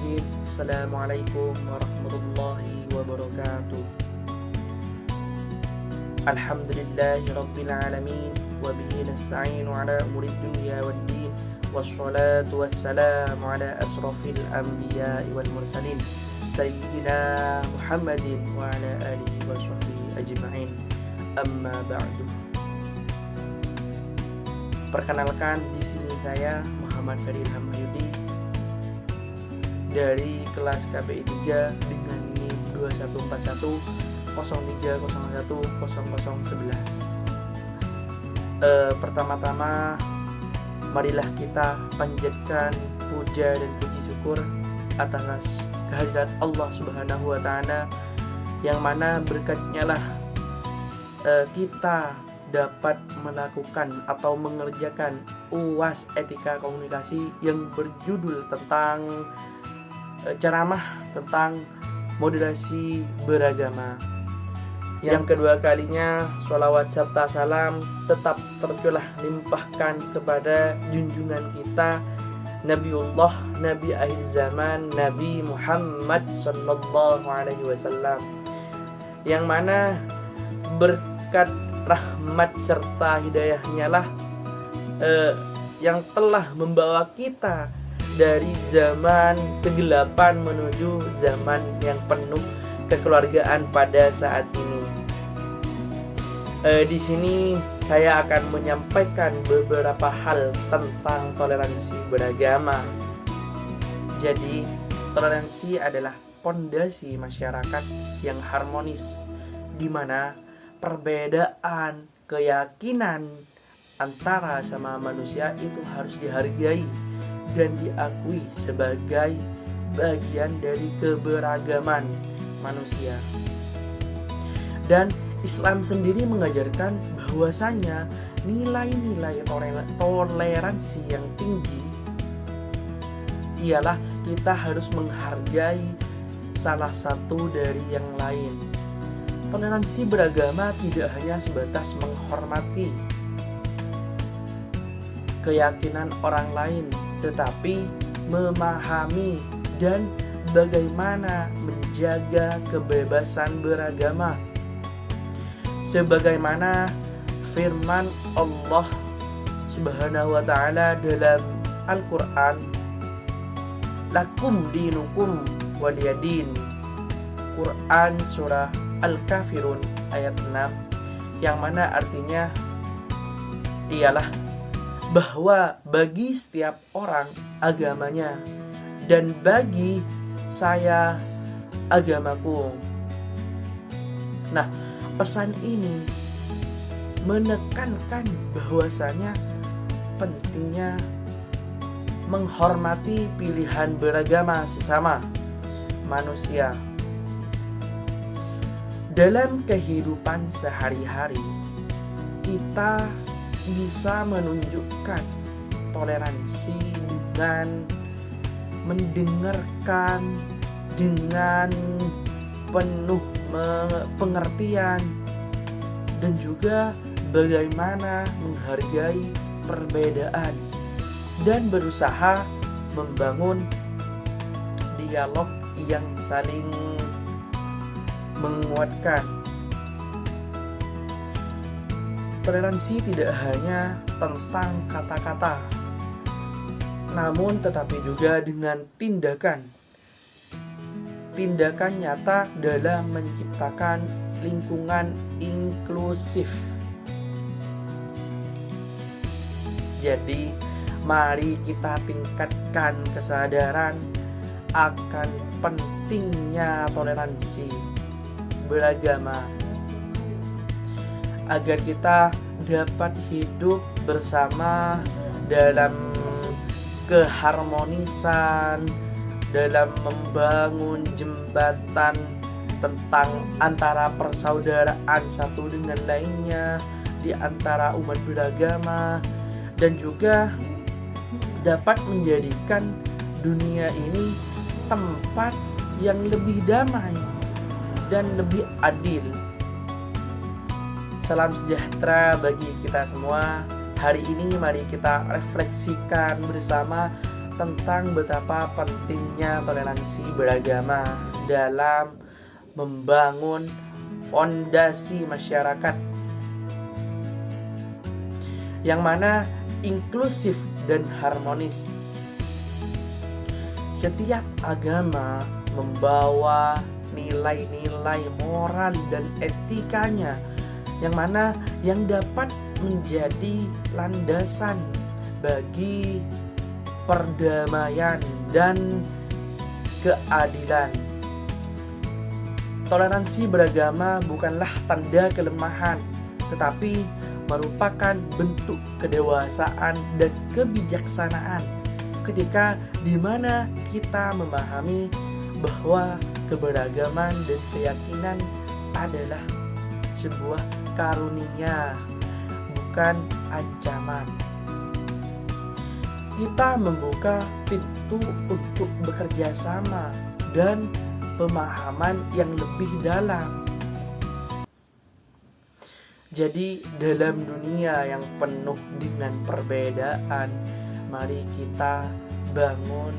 Bismillahirrahmanirrahim. Assalamualaikum warahmatullahi wabarakatuh. Alhamdulillahi rabbil alamin, wa bihi nasta'inu ala umuri dunya waddin, wassalatu wassalamu ala asrafil anbiya'i wal mursalin, sayyidina Muhammadin wa ala alihi wa sahbihi ajma'in. Amma ba'du. Perkenalkan, di sini saya Muhammad Ferry Ilham Mahyudi dari kelas KPI 3 dengan NIM 2141 0301 0011. Pertama-tama marilah kita panjatkan puja dan puji syukur atas kehadirat Allah Subhanahu wa taala, yang mana berkatnya lah kita dapat melakukan atau mengerjakan UAS Etika Komunikasi yang berjudul tentang ceramah tentang moderasi beragama. Yang kedua kalinya, sholawat serta salam tetap tercurah limpahkan kepada junjungan kita Nabiullah, Nabi akhir zaman, Nabi Muhammad sallallahu alaihi wasallam, yang mana berkat rahmat serta hidayahnya lah yang telah membawa kita dari zaman kegelapan menuju zaman yang penuh kekeluargaan pada saat ini. Di sini saya akan menyampaikan beberapa hal tentang toleransi beragama. Jadi, toleransi adalah pondasi masyarakat yang harmonis, di mana perbedaan keyakinan antara sama manusia itu harus dihargai dan diakui sebagai bagian dari keberagaman manusia. Dan Islam sendiri mengajarkan bahwasanya nilai-nilai toleransi yang tinggi ialah kita harus menghargai salah satu dari yang lain. Toleransi beragama tidak hanya sebatas menghormati keyakinan orang lain, tetapi memahami dan bagaimana menjaga kebebasan beragama, sebagaimana firman Allah Subhanahu wa ta'ala dalam Al-Quran, lakum dinukum waliyadin, Quran surah Al-Kafirun ayat 6, yang mana artinya ialah bahwa bagi setiap orang agamanya dan bagi saya agamaku. Nah, pesan ini menekankan bahwasanya pentingnya menghormati pilihan beragama sesama manusia. Dalam kehidupan sehari-hari, kita bisa menunjukkan toleransi dengan mendengarkan dengan penuh pengertian, dan juga bagaimana menghargai perbedaan dan berusaha membangun dialog yang saling menguatkan. Toleransi tidak hanya tentang kata-kata, namun tetapi juga dengan tindakan nyata dalam menciptakan lingkungan inklusif. Jadi, mari kita tingkatkan kesadaran akan pentingnya toleransi beragama agar kita dapat hidup bersama dalam keharmonisan, dalam membangun jembatan tentang antara persaudaraan satu dengan lainnya di antara umat beragama, dan juga dapat menjadikan dunia ini tempat yang lebih damai dan lebih adil. Salam sejahtera bagi kita semua. Hari ini mari kita refleksikan bersama tentang betapa pentingnya toleransi beragama dalam membangun fondasi masyarakat yang mana inklusif dan harmonis. Setiap agama membawa nilai-nilai moral dan etikanya yang dapat menjadi landasan bagi perdamaian dan keadilan. Toleransi beragama bukanlah tanda kelemahan, tetapi merupakan bentuk kedewasaan dan kebijaksanaan ketika di mana kita memahami bahwa keberagaman dan keyakinan adalah sebuah karunia, bukan ancaman. Kita membuka pintu untuk bekerja sama dan pemahaman yang lebih dalam. Jadi dalam dunia yang penuh dengan perbedaan, mari kita bangun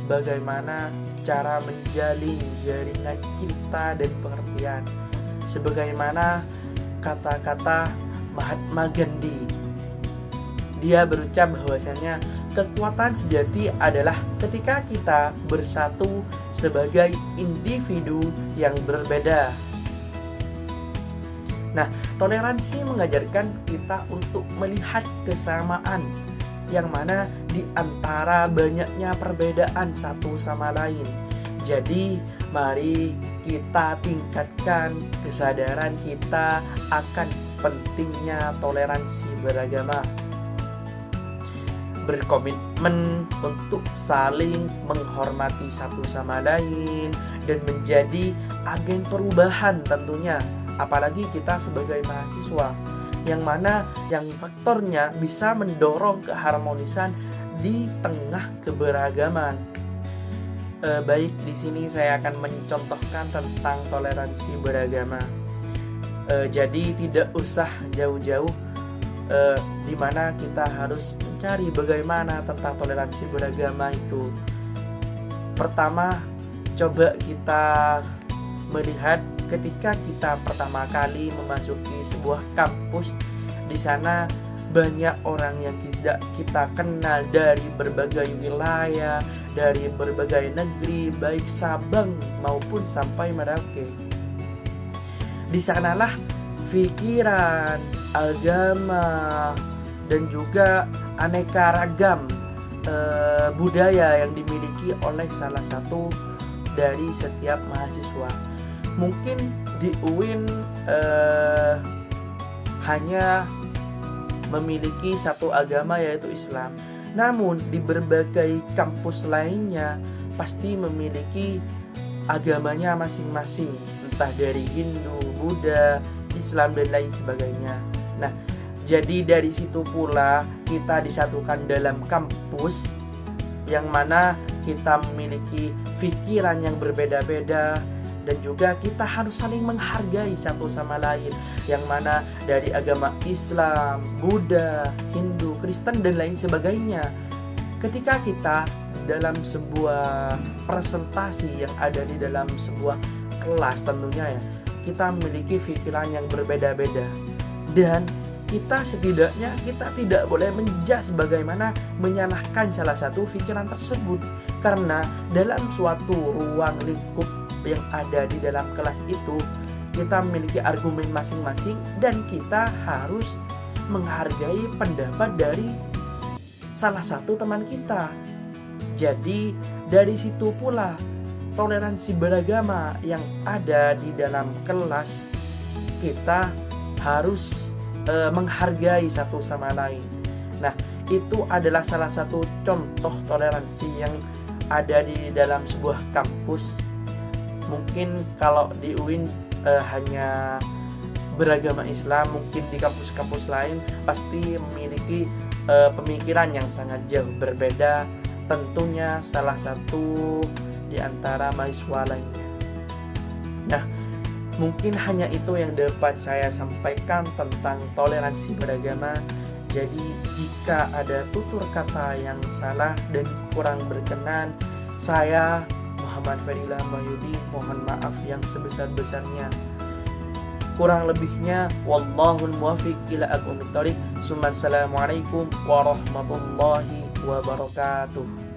bagaimana cara menjalin jaringan cinta dan pengertian. Sebagaimana kata-kata Mahatma Gandhi, dia berucap bahwasanya kekuatan sejati adalah ketika kita bersatu sebagai individu yang berbeda. Nah, toleransi mengajarkan kita untuk melihat kesamaan yang mana di antara banyaknya perbedaan satu sama lain. Jadi, mari kita tingkatkan kesadaran kita akan pentingnya toleransi beragama. Berkomitmen untuk saling menghormati satu sama lain dan menjadi agen perubahan tentunya, apalagi kita sebagai mahasiswa yang faktornya bisa mendorong keharmonisan di tengah keberagaman. Baik, di sini saya akan mencontohkan tentang toleransi beragama. Jadi tidak usah jauh-jauh di mana kita harus mencari bagaimana tentang toleransi beragama itu. Pertama, coba kita melihat ketika kita pertama kali memasuki sebuah kampus, di sana banyak orang yang tidak kita kenal dari berbagai wilayah, dari berbagai negeri, baik Sabang maupun sampai Merauke. Di sanalah pikiran, agama, dan juga aneka ragam budaya yang dimiliki oleh salah satu dari setiap mahasiswa. Mungkin di UIN hanya memiliki satu agama, yaitu Islam. Namun di berbagai kampus lainnya pasti memiliki agamanya masing-masing, entah dari Hindu, Buddha, Islam, dan lain sebagainya. Nah, jadi dari situ pula kita disatukan dalam kampus yang mana kita memiliki pikiran yang berbeda-beda, dan juga kita harus saling menghargai satu sama lain, yang mana dari agama Islam, Buddha, Hindu, Kristen, dan lain sebagainya. Ketika kita dalam sebuah presentasi yang ada di dalam sebuah kelas tentunya ya, kita memiliki pikiran yang berbeda-beda, dan kita setidaknya kita tidak boleh menjudge bagaimana menyalahkan salah satu pikiran tersebut, karena dalam suatu ruang lingkup yang ada di dalam kelas itu kita memiliki argumen masing-masing dan kita harus menghargai pendapat dari salah satu teman kita. Jadi dari situ pula toleransi beragama yang ada di dalam kelas, kita harus menghargai satu sama lain. Nah, itu adalah salah satu contoh toleransi yang ada di dalam sebuah kampus. Mungkin kalau di UIN hanya beragama Islam, mungkin di kampus-kampus lain pasti memiliki pemikiran yang sangat jauh berbeda, tentunya salah satu di antara mahasiswa lainnya. Nah, mungkin hanya itu yang dapat saya sampaikan tentang toleransi beragama. Jadi jika ada tutur kata yang salah dan kurang berkenan, saya Muhammad Fadila Mahyudi mohon maaf yang sebesar-besarnya. Kurang lebihnya wallahul muwaffiq ila aqwamit thoriq. Assalamualaikum warahmatullahi wabarakatuh.